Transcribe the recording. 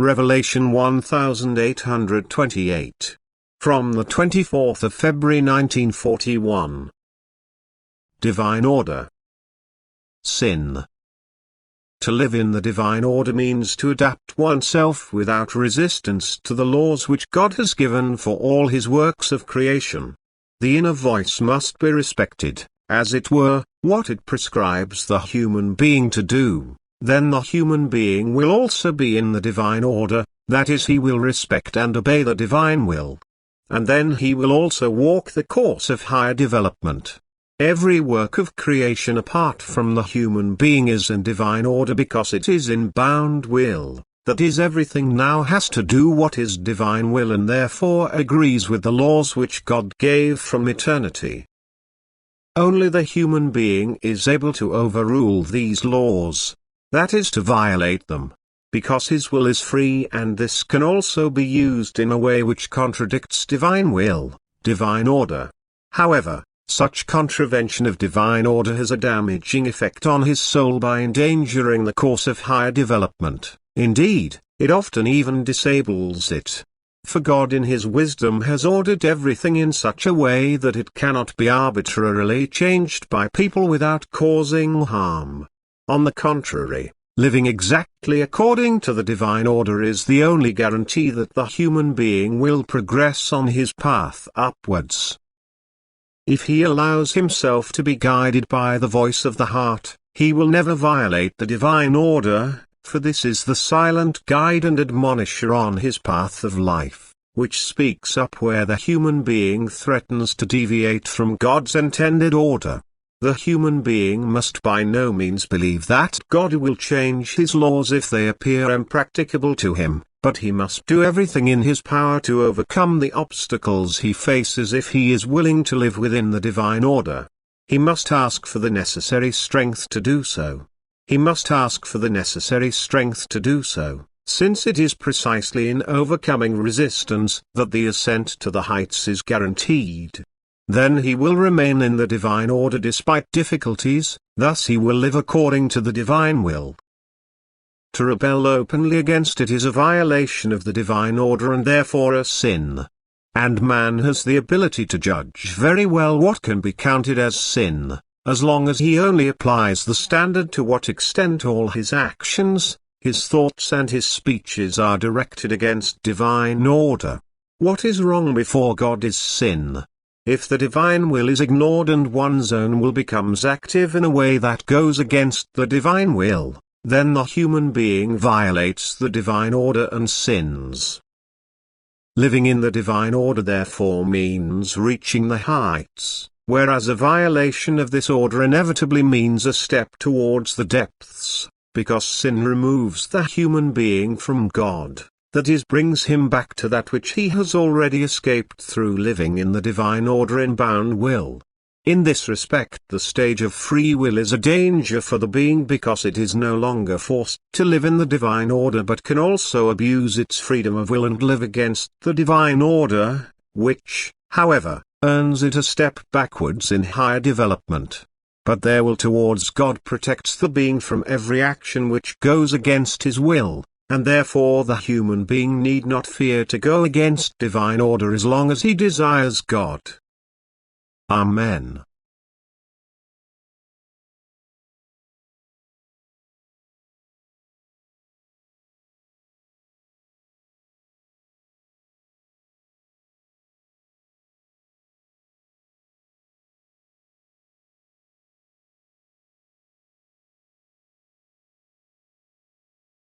Revelation 1828. From the 24th of February 1941. Divine Order. Sin. To live in the divine order means to adapt oneself without resistance to the laws which God has given for all his works of creation. The inner voice must be respected, as it were, what it prescribes the human being to do. Then the human being will also be in the divine order, that is, he will respect and obey the divine will. And then he will also walk the course of higher development. Every work of creation apart from the human being is in divine order because it is in bound will, that is, everything now has to do what is divine will and therefore agrees with the laws which God gave from eternity. Only the human being is able to overrule these laws, that is, to violate them, because his will is free, and this can also be used in a way which contradicts divine will, divine order. However, such contravention of divine order has a damaging effect on his soul by endangering the course of higher development. Indeed, it often even disables it. For God in his wisdom has ordered everything in such a way that it cannot be arbitrarily changed by people without causing harm. On the contrary, living exactly according to the divine order is the only guarantee that the human being will progress on his path upwards. If he allows himself to be guided by the voice of the heart, he will never violate the divine order, for this is the silent guide and admonisher on his path of life, which speaks up where the human being threatens to deviate from God's intended order. The human being must by no means believe that God will change his laws if they appear impracticable to him, but he must do everything in his power to overcome the obstacles he faces if he is willing to live within the divine order. He must ask for the necessary strength to do so. Since it is precisely in overcoming resistance that the ascent to the heights is guaranteed. Then he will remain in the divine order despite difficulties, thus he will live according to the divine will. To rebel openly against it is a violation of the divine order and therefore a sin. And man has the ability to judge very well what can be counted as sin, as long as he only applies the standard to what extent all his actions, his thoughts and his speeches are directed against divine order. What is wrong before God is sin. If the divine will is ignored and one's own will becomes active in a way that goes against the divine will, then the human being violates the divine order and sins. Living in the divine order therefore means reaching the heights, whereas a violation of this order inevitably means a step towards the depths, because sin removes the human being from God. That is, brings him back to that which he has already escaped through living in the divine order in bound will. In this respect the stage of free will is a danger for the being because it is no longer forced to live in the divine order but can also abuse its freedom of will and live against the divine order, which, however, earns it a step backwards in higher development. But their will towards God protects the being from every action which goes against his will. And therefore the human being need not fear to go against divine order as long as he desires God. Amen.